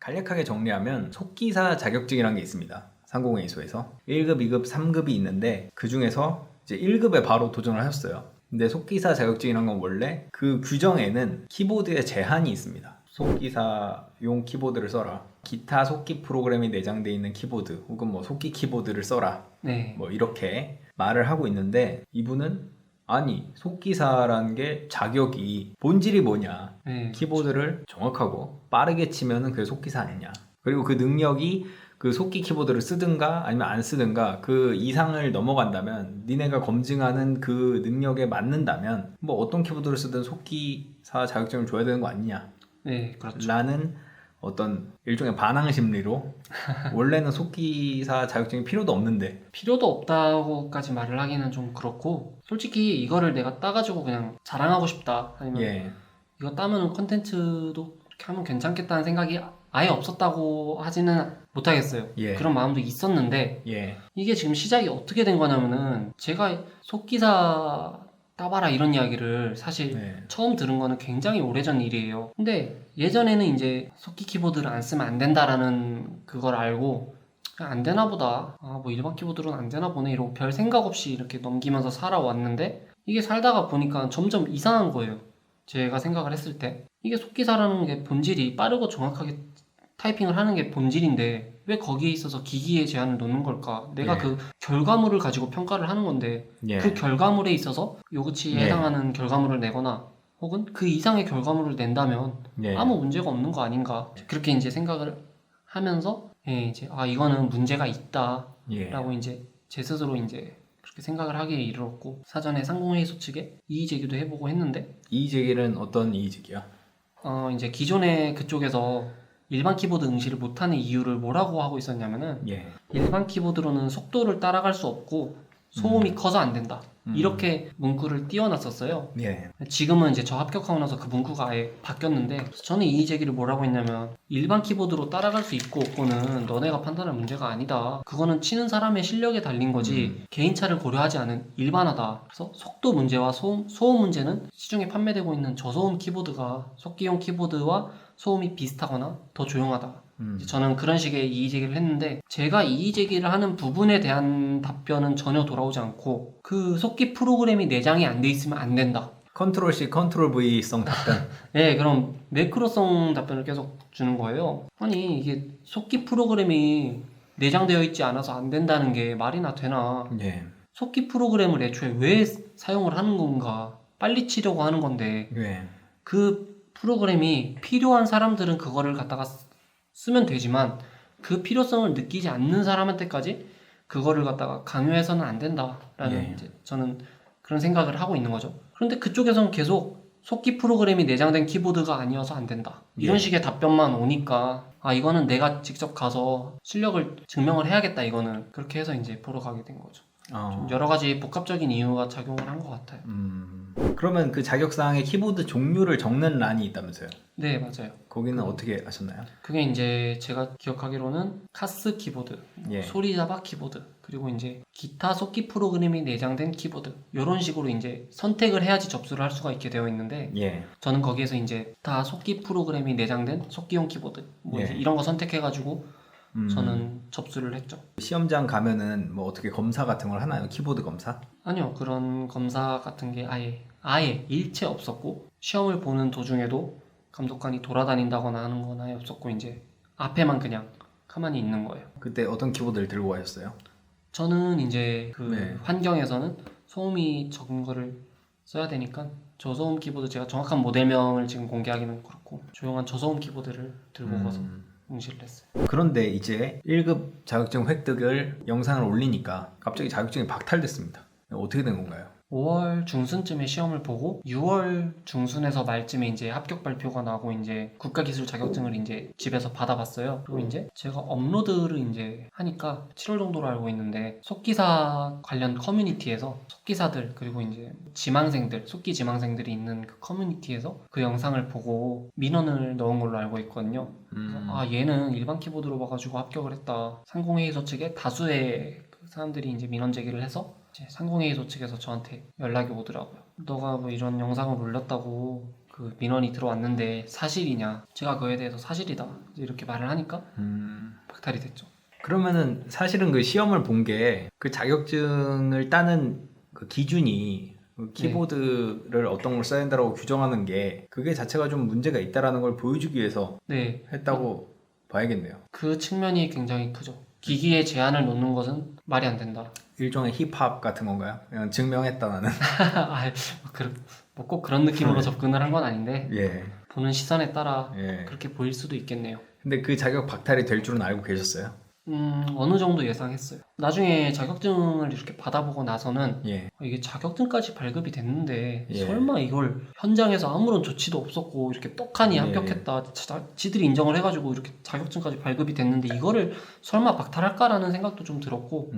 간략하게 정리하면 속기사 자격증이라는 게 있습니다. 상공회의소에서 1급, 2급, 3급이 있는데 그 중에서 이제 1급에 바로 도전을 하셨어요. 근데 속기사 자격증이란 건 원래 그 규정에는 키보드에 제한이 있습니다. 속기사용 키보드를 써라. 기타 속기 프로그램이 내장되어 있는 키보드 혹은 뭐 속기 키보드를 써라. 네. 뭐 이렇게 말을 하고 있는데 이분은 아니 속기사라는 게 자격이 본질이 뭐냐. 네. 키보드를 정확하고 빠르게 치면은 그게 속기사 아니냐. 그리고 그 능력이 그 속기 키보드를 쓰든가 아니면 안 쓰든가 그 이상을 넘어간다면 니네가 검증하는 그 능력에 맞는다면 뭐 어떤 키보드를 쓰든 속기사 자격증을 줘야 되는 거 아니냐. 네, 그렇죠. 라는 어떤 일종의 반항 심리로 원래는 속기사 자격증이 필요도 없는데 필요도 없다고까지 말을 하기는 좀 그렇고, 솔직히 이거를 내가 따가지고 그냥 자랑하고 싶다, 아니면 예, 이거 따면은 컨텐츠도 이렇게 하면 괜찮겠다는 생각이 아예 없었다고 하지는 못하겠어요. 예. 그런 마음도 있었는데, 예, 이게 지금 시작이 어떻게 된 거냐면은, 제가 속기사 따봐라 이런 이야기를 사실 네. 처음 들은 거는 굉장히 오래전 일이에요. 근데 예전에는 이제 속기 키보드를 안 쓰면 안 된다라는 그걸 알고 그냥 안 되나 보다. 아, 뭐 일반 키보드로는 안 되나 보네. 이러고 별 생각 없이 이렇게 넘기면서 살아왔는데 이게 살다가 보니까 점점 이상한 거예요. 제가 생각을 했을 때. 이게 속기사라는 게 본질이 빠르고 정확하게 타이핑을 하는 게 본질인데 왜 거기에 있어서 기기의 제한을 놓는 걸까? 내가 예. 그 결과물을 가지고 평가를 하는 건데 예. 그 결과물에 있어서 요구치에 예. 해당하는 결과물을 내거나 혹은 그 이상의 결과물을 낸다면 예. 아무 문제가 없는 거 아닌가 그렇게 이제 생각을 하면서 이제 이거는 문제가 있다라고 예. 이제 제 스스로 이제 그렇게 생각을 하기에 이르렀고 사전에 상공회의소 측에 이의 제기도 해보고 했는데 이의 제기는 어떤 이의 제기야? 이제 기존에 그쪽에서 일반 키보드 응시를 못하는 이유를 뭐라고 하고 있었냐면은 예. 일반 키보드로는 속도를 따라갈 수 없고 소음이 커서 안 된다. 이렇게 문구를 띄워놨었어요. 예. 지금은 이제 저 합격하고 나서 그 문구가 아예 바뀌었는데 저는 이의 제기를 뭐라고 했냐면 일반 키보드로 따라갈 수 있고 없고는 너네가 판단할 문제가 아니다. 그거는 치는 사람의 실력에 달린 거지 개인차를 고려하지 않은 일반화다. 그래서 속도 문제와 소음 문제는 시중에 판매되고 있는 저소음 키보드가 속기용 키보드와 소음이 비슷하거나 더 조용하다. 이제 저는 그런 식의 이의 제기를 했는데 제가 이의 제기를 하는 부분에 대한 답변은 전혀 돌아오지 않고 그 속기 프로그램이 내장이 안 돼 있으면 안 된다. 컨트롤 C, 컨트롤 V성 답변. 네, 그럼 매크로성 답변을 계속 주는 거예요. 아니 이게 속기 프로그램이 내장되어 있지 않아서 안 된다는 게 말이나 되나? 예. 속기 프로그램을 애초에 왜 사용을 하는 건가? 빨리 치려고 하는 건데 예. 그 프로그램이 필요한 사람들은 그거를 갖다가 쓰면 되지만 그 필요성을 느끼지 않는 사람한테까지 그거를 갖다가 강요해서는 안 된다라는 이제 저는 그런 생각을 하고 있는 거죠. 그런데 그쪽에서는 계속 속기 프로그램이 내장된 키보드가 아니어서 안 된다. 이런 식의 답변만 오니까 이거는 내가 직접 가서 실력을 증명을 해야겠다 이거는 그렇게 해서 이제 보러 가게 된 거죠. 좀 여러 가지 복합적인 이유가 작용을 한 것 같아요. 그러면 그 자격사항에 키보드 종류를 적는 란이 있다면서요? 네, 맞아요. 거기는 어떻게 하셨나요? 그게 이제 제가 기억하기로는 카스 키보드, 예. 소리자박 키보드, 그리고 이제 기타 속기 프로그램이 내장된 키보드 이런 식으로 이제 선택을 해야지 접수를 할 수가 있게 되어 있는데 예. 저는 거기에서 이제 다 속기 프로그램이 내장된 속기용 키보드 뭐 이제 이런 거 선택해가지고 저는 접수를 했죠. 시험장 가면은 뭐 어떻게 검사 같은 걸 하나요? 키보드 검사? 아니요, 그런 검사 같은 게 아예 일체 없었고 시험을 보는 도중에도 감독관이 돌아다닌다거나 하는 건 아예 없었고 이제 앞에만 그냥 가만히 있는 거예요. 그때 어떤 키보드를 들고 가셨어요? 저는 이제 그 네. 환경에서는 소음이 적은 거를 써야 되니까 저소음 키보드 제가 정확한 모델명을 지금 공개하기는 그렇고 조용한 저소음 키보드를 들고 가서 응시를 했어요. 그런데 이제 1급 자격증 획득을 영상을 올리니까 갑자기 자격증이 박탈됐습니다. 어떻게 된 건가요? 5월 중순쯤에 시험을 보고 6월 중순에서 말쯤에 이제 합격 발표가 나고 이제 국가기술 자격증을 이제 집에서 받아봤어요. 그리고 이제 제가 업로드를 이제 하니까 7월 정도로 알고 있는데 속기사 관련 커뮤니티에서 속기사들 그리고 이제 지망생들, 속기 지망생들이 있는 그 커뮤니티에서 그 영상을 보고 민원을 넣은 걸로 알고 있거든요. 그래서 얘는 일반 키보드로 봐가지고 합격을 했다. 상공회의소 측에 다수의 그 사람들이 이제 민원 제기를 해서 상공회의소 측에서 저한테 연락이 오더라고요. 너가 뭐 이런 영상을 올렸다고 그 민원이 들어왔는데 사실이냐? 제가 그에 대해서 사실이다 이렇게 말을 하니까 박탈이 됐죠. 그러면은 사실은 그 시험을 본 게 그 자격증을 따는 그 기준이 그 키보드를 어떤 걸 써야 된다고 규정하는 게 그게 자체가 좀 문제가 있다라는 걸 보여주기 위해서 네, 했다고 봐야겠네요. 그 측면이 굉장히 크죠. 기기에 제한을 놓는 것은 말이 안 된다. 일종의 힙합 같은 건가요? 그냥 증명했다 나는. 뭐 꼭 그런 느낌으로 접근을 한 건 아닌데 예. 보는 시선에 따라 예. 그렇게 보일 수도 있겠네요. 근데 그 자격 박탈이 될 줄은 알고 계셨어요? 어느 정도 예상했어요. 나중에 자격증을 이렇게 받아보고 나서는 예. 이게 자격증까지 발급이 됐는데 예. 설마 이걸 현장에서 아무런 조치도 없었고 이렇게 떡하니 예. 합격했다. 지들이 인정을 해가지고 이렇게 자격증까지 발급이 됐는데 이거를 설마 박탈할까라는 생각도 좀 들었고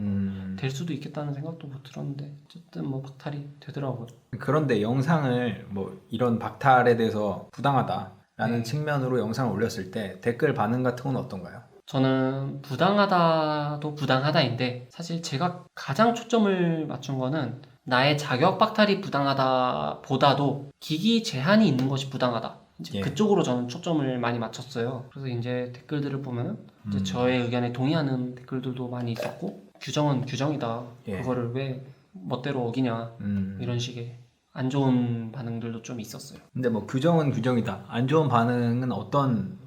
될 수도 있겠다는 생각도 뭐 들었는데 어쨌든 뭐 박탈이 되더라고요. 그런데 영상을 뭐 이런 박탈에 대해서 부당하다라는 네. 측면으로 영상을 올렸을 때 댓글 반응 같은 건 어떤가요? 저는 부당하다도 부당하다인데 사실 제가 가장 초점을 맞춘 거는 나의 자격 박탈이 부당하다 보다도 기기 제한이 있는 것이 부당하다. 이제 예. 그쪽으로 저는 초점을 많이 맞췄어요. 그래서 이제 댓글들을 보면은 이제 저의 의견에 동의하는 댓글들도 많이 있었고 규정은 규정이다. 예. 그거를 왜 멋대로 어기냐 이런 식의 안 좋은 반응들도 좀 있었어요. 근데 뭐 규정은 규정이다. 안 좋은 반응은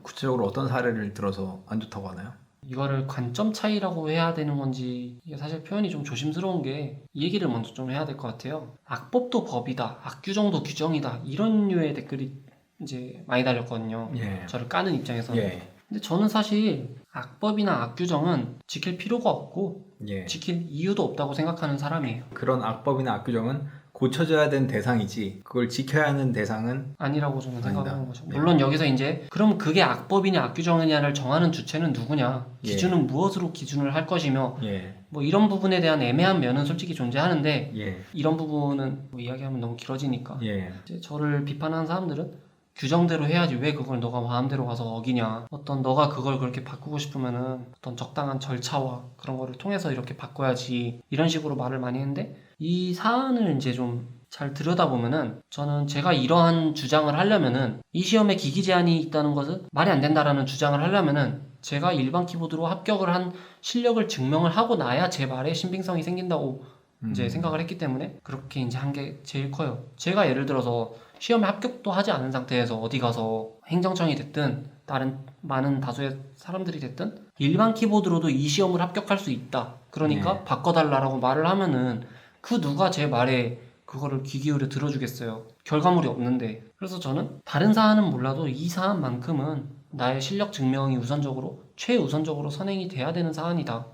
구체적으로 어떤 사례를 들어서 안 좋다고 하나요? 이거를 관점 차이라고 해야 되는 건지 이게 사실 표현이 좀 조심스러운 게 이 얘기를 먼저 좀 해야 될 것 같아요. 악법도 법이다, 악규정도 규정이다 이런 류의 댓글이 이제 많이 달렸거든요. 예. 저를 까는 입장에서는. 예. 근데 저는 사실 악법이나 악규정은 지킬 필요가 없고 예. 지킬 이유도 없다고 생각하는 사람이에요. 그런 악법이나 악규정은 고쳐져야 되는 대상이지 그걸 지켜야 하는 대상은 아니라고 저는 아니다. 생각하는 거죠. 네. 물론 여기서 이제 그럼 그게 악법이냐 악규정이냐를 정하는 주체는 누구냐, 예. 기준은 무엇으로 기준을 할 것이며 예. 뭐 이런 부분에 대한 애매한 면은 솔직히 존재하는데 예. 이런 부분은 뭐 이야기하면 너무 길어지니까 예. 이제 저를 비판하는 사람들은 규정대로 해야지 왜 그걸 너가 마음대로 가서 어기냐, 어떤 너가 그걸 그렇게 바꾸고 싶으면은 어떤 적당한 절차와 그런 거를 통해서 이렇게 바꿔야지 이런 식으로 말을 많이 했는데 이 사안을 이제 좀 잘 들여다보면은 저는 제가 이러한 주장을 하려면은 이 시험에 기기 제한이 있다는 것은 말이 안 된다라는 주장을 하려면은 제가 일반 키보드로 합격을 한 실력을 증명을 하고 나야 제 말에 신빙성이 생긴다고 이제 생각을 했기 때문에 그렇게 이제 한 게 제일 커요. 제가 예를 들어서 시험에 합격도 하지 않은 상태에서 어디 가서 행정청이 됐든 다른 많은 다수의 사람들이 됐든 일반 키보드로도 이 시험을 합격할 수 있다. 그러니까 네. 바꿔달라라고 말을 하면은 그 누가 제 말에 그거를 귀 기울여 들어주겠어요. 결과물이 없는데. 그래서 저는 다른 사안은 몰라도 이 사안만큼은 나의 실력 증명이 우선적으로 최우선적으로 선행이 돼야 되는 사안이다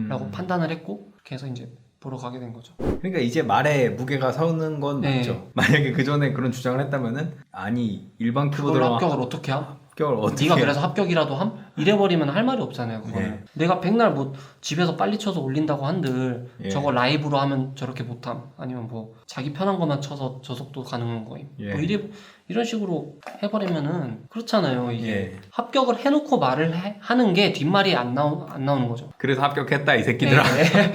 라고 판단을 했고 그렇게 해서 이제 보러 가게 된 거죠. 그러니까 이제 말에 무게가 서는 건 네. 맞죠. 만약에 그 전에 그런 주장을 했다면은 아니 일반 그걸 키보드로 합격을 어떻게 함? 합격을 어떻게 네가 그래서 합격이라도 함? 이래버리면 할 말이 없잖아요. 그거는. 네. 내가 백날 뭐 집에서 빨리 쳐서 올린다고 한들 예. 저거 라이브로 하면 저렇게 못함. 아니면 뭐 자기 편한 것만 쳐서 저속도 가능한 거임. 예. 뭐 이런 식으로 해버리면은 그렇잖아요. 이게 예. 합격을 해놓고 말을 하는 게 뒷말이 안 나오는 거죠. 그래서 합격했다 이 새끼들아. 네.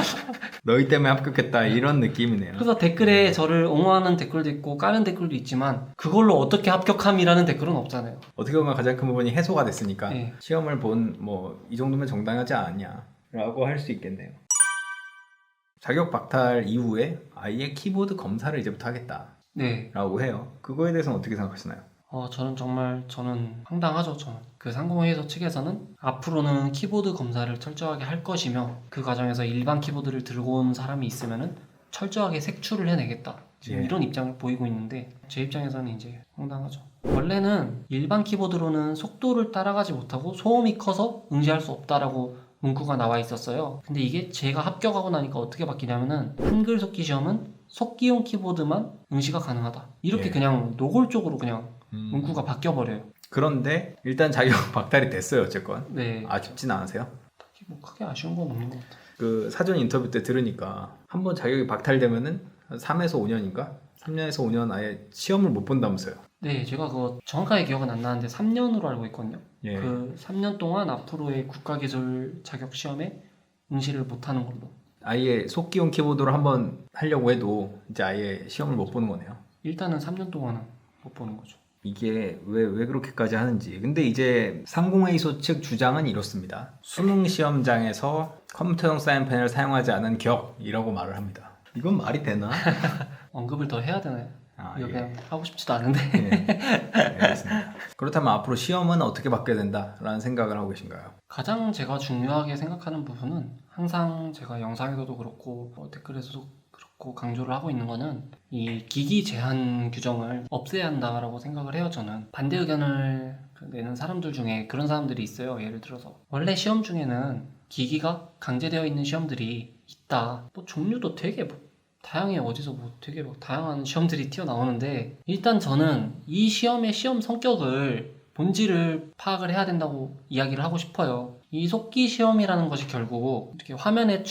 너희 때문에 합격했다 이런 느낌이네요. 그래서 댓글에 저를 옹호하는 댓글도 있고 까는 댓글도 있지만 그걸로 어떻게 합격함이라는 댓글은 없잖아요. 어떻게 보면 가장 큰 부분이 해소가 됐으니까 네. 시험을 본 뭐 이 정도면 정당하지 않냐라고 할 수 있겠네요. 자격 박탈 이후에 아예 키보드 검사를 이제부터 하겠다라고 네. 해요. 그거에 대해서는 어떻게 생각하시나요? 저는 황당하죠. 저는 그 상공회의소 측에서는 앞으로는 키보드 검사를 철저하게 할 것이며 그 과정에서 일반 키보드를 들고 온 사람이 있으면은 철저하게 색출을 해내겠다. 지금 예. 이런 입장을 보이고 있는데 제 입장에서는 이제 황당하죠. 원래는 일반 키보드로는 속도를 따라가지 못하고 소음이 커서 응시할 수 없다라고 문구가 나와 있었어요. 근데 이게 제가 합격하고 나니까 어떻게 바뀌냐면은 한글 속기 시험은 속기용 키보드만 응시가 가능하다. 이렇게 예. 그냥 노골적으로 그냥 문구가 바뀌어버려요. 그런데 일단 자격 박탈이 됐어요. 어쨌건 네. 아쉽진 않으세요? 딱히 뭐 크게 아쉬운 건 없는 것 같아요. 그 사전 인터뷰 때 들으니까 한번 자격이 박탈되면은 3에서 5년인가? 3년에서 5년 아예 시험을 못 본다면서요. 네, 제가 그거 정확하게 기억은 안 나는데 3년으로 알고 있거든요. 예. 그 3년 동안 앞으로의 국가기술 자격 시험에 응시를 못하는 걸로. 아예 속기용 키보드로 한번 하려고 해도 이제 아예 시험을 못 보는 거네요. 일단은 3년 동안은 못 보는 거죠. 이게 왜 그렇게까지 하는지. 근데 이제 상공회의소 측 주장은 이렇습니다. 수능 시험장에서 컴퓨터용 사인펜을 사용하지 않은 격이라고 말을 합니다. 이건 말이 되나? 언급을 더 해야 되나요? 이거 예. 그냥 하고 싶지도 않은데. 예. 알겠습니다. 그렇다면 앞으로 시험은 어떻게 바뀌어야 된다라는 생각을 하고 계신가요? 가장 제가 중요하게 생각하는 부분은 항상 제가 영상에서도 그렇고 댓글에서도 그렇고 강조를 하고 있는 거는 이 기기 제한 규정을 없애야 한다라고 생각을 해요. 저는 반대 의견을 내는 사람들 중에 그런 사람들이 있어요. 예를 들어서 원래 시험 중에는 기기가 강제되어 있는 시험들이 있다. 뭐 종류도 되게 다양해. 어디서 뭐 되게 다양한 시험들이 튀어나오는데 일단 저는 이 시험의 시험 성격을 본질을 파악을 해야 된다고 이야기를 하고 싶어요. 이 속기 시험이라는 것이 결국 이렇게 화면에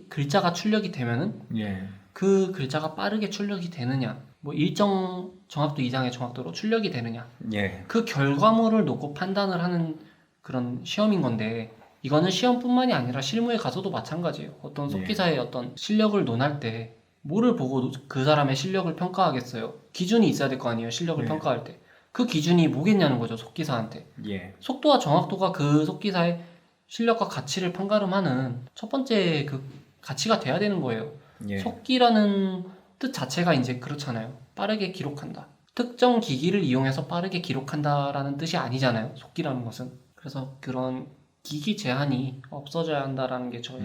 글자가 출력이 되면은 예. 그 글자가 빠르게 출력이 되느냐, 뭐 일정 정확도 이상의 정확도로 출력이 되느냐, 예. 그 결과물을 놓고 판단을 하는 그런 시험인 건데 이거는 시험뿐만이 아니라 실무에 가서도 마찬가지예요. 어떤 속기사의 어떤 실력을 논할 때 뭐를 보고 그 사람의 실력을 평가하겠어요? 기준이 있어야 될 거 아니에요. 실력을 네. 평가할 때. 그 기준이 뭐겠냐는 거죠. 속기사한테. 예. 속도와 정확도가 그 속기사의 실력과 가치를 판가름하는 첫 번째 그 가치가 돼야 되는 거예요. 예. 속기라는 뜻 자체가 이제 그렇잖아요. 빠르게 기록한다. 특정 기기를 이용해서 빠르게 기록한다라는 뜻이 아니잖아요. 속기라는 것은. 그래서 그런 기기 제한이 없어져야 한다라는 게 저의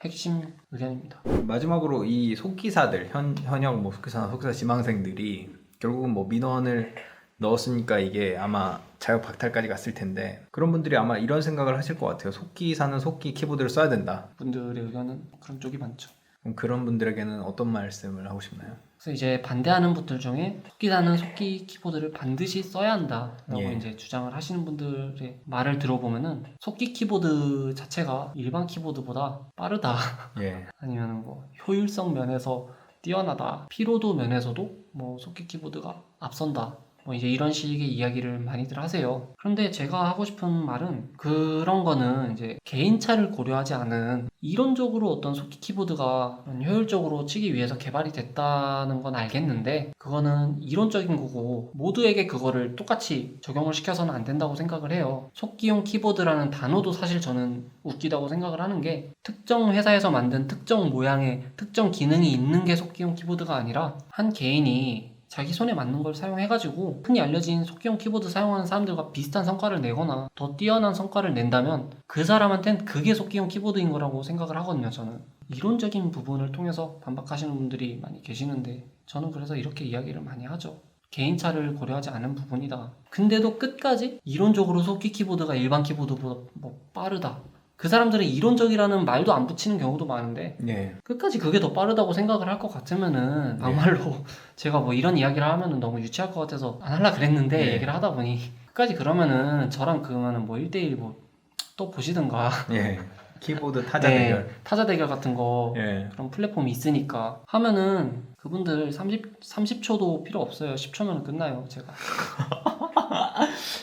핵심 의견입니다. 마지막으로 이 속기사들 현역 뭐 속기사나 속기사 지망생들이 결국은 뭐 민원을 넣었으니까 이게 아마 자격 박탈까지 갔을 텐데 그런 분들이 아마 이런 생각을 하실 것 같아요. 속기사는 속기 키보드를 써야 된다. 분들의 의견은 그런 쪽이 많죠. 그럼 그런 분들에게는 어떤 말씀을 하고 싶나요? 그래서 이제 반대하는 분들 중에 속기사는 속기 키보드를 반드시 써야 한다라고 예. 이제 주장을 하시는 분들의 말을 들어보면은 속기 키보드 자체가 일반 키보드보다 빠르다. 예. 아니면 뭐 효율성 면에서 뛰어나다. 피로도 면에서도 뭐 속기 키보드가 앞선다. 뭐 이제 이런 식의 이야기를 많이들 하세요. 그런데 제가 하고 싶은 말은 그런 거는 이제 개인차를 고려하지 않은 이론적으로 어떤 속기 키보드가 효율적으로 치기 위해서 개발이 됐다는 건 알겠는데 그거는 이론적인 거고 모두에게 그거를 똑같이 적용을 시켜서는 안 된다고 생각을 해요. 속기용 키보드라는 단어도 사실 저는 웃기다고 생각을 하는 게 특정 회사에서 만든 특정 모양의 특정 기능이 있는 게 속기용 키보드가 아니라 한 개인이 자기 손에 맞는 걸 사용해가지고 흔히 알려진 속기용 키보드 사용하는 사람들과 비슷한 성과를 내거나 더 뛰어난 성과를 낸다면 그 사람한텐 그게 속기용 키보드인 거라고 생각을 하거든요. 저는 이론적인 부분을 통해서 반박하시는 분들이 많이 계시는데 저는 그래서 이렇게 이야기를 많이 하죠. 개인차를 고려하지 않은 부분이다. 근데도 끝까지 이론적으로 속기 키보드가 일반 키보드보다 뭐 빠르다. 그 사람들은 이론적이라는 말도 안 붙이는 경우도 많은데 예. 끝까지 그게 더 빠르다고 생각을 할 것 같으면은 막말로 제가 뭐 이런 이야기를 하면은 너무 유치할 것 같아서 안 하려 그랬는데 얘기를 하다 보니 끝까지 그러면은 저랑 그러면은 뭐 1대1 뭐 또 보시든가 예. 키보드 타자 대결. 타자 대결 같은 거 예. 그런 플랫폼이 있으니까 하면은 그분들 30초도 필요 없어요. 10초면 끝나요. 제가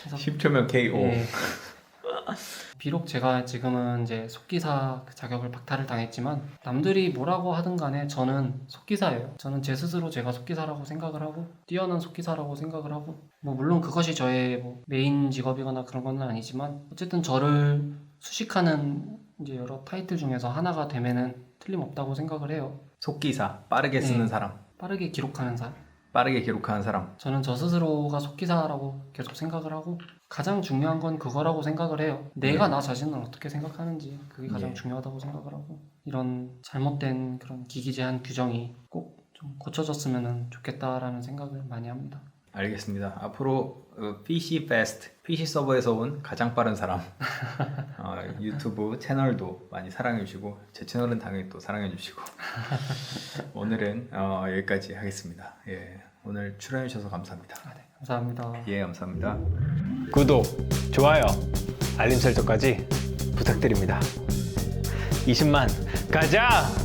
10초면 KO. 예. 비록 제가 지금은 이제 속기사 자격을 박탈을 당했지만 남들이 뭐라고 하든 간에 저는 속기사예요. 저는 제 스스로 제가 속기사라고 생각을 하고 뛰어난 속기사라고 생각을 하고 뭐 물론 그것이 저의 뭐 메인 직업이거나 그런 건 아니지만 어쨌든 저를 수식하는 이제 여러 타이틀 중에서 하나가 되면은 틀림없다고 생각을 해요. 속기사. 빠르게 쓰는 네. 사람. 빠르게 기록하는 사람. 빠르게 기록하는 사람. 저는 저 스스로가 속기사라고 계속 생각을 하고 가장 중요한 건 그거라고 생각을 해요. 내가 나 자신을 어떻게 생각하는지 그게 가장 중요하다고 생각을 하고 이런 잘못된 그런 기기 제한 규정이 꼭 좀 고쳐졌으면 좋겠다라는 생각을 많이 합니다. 알겠습니다. 앞으로 PC Fast, PC 서버에서 온 가장 빠른 사람 유튜브 채널도 많이 사랑해 주시고 제 채널은 당연히 또 사랑해 주시고 오늘은 여기까지 하겠습니다. 예, 오늘 출연해 주셔서 감사합니다. 네, 감사합니다. 예, 감사합니다. 구독, 좋아요, 알림 설정까지 부탁드립니다. 20만 가자!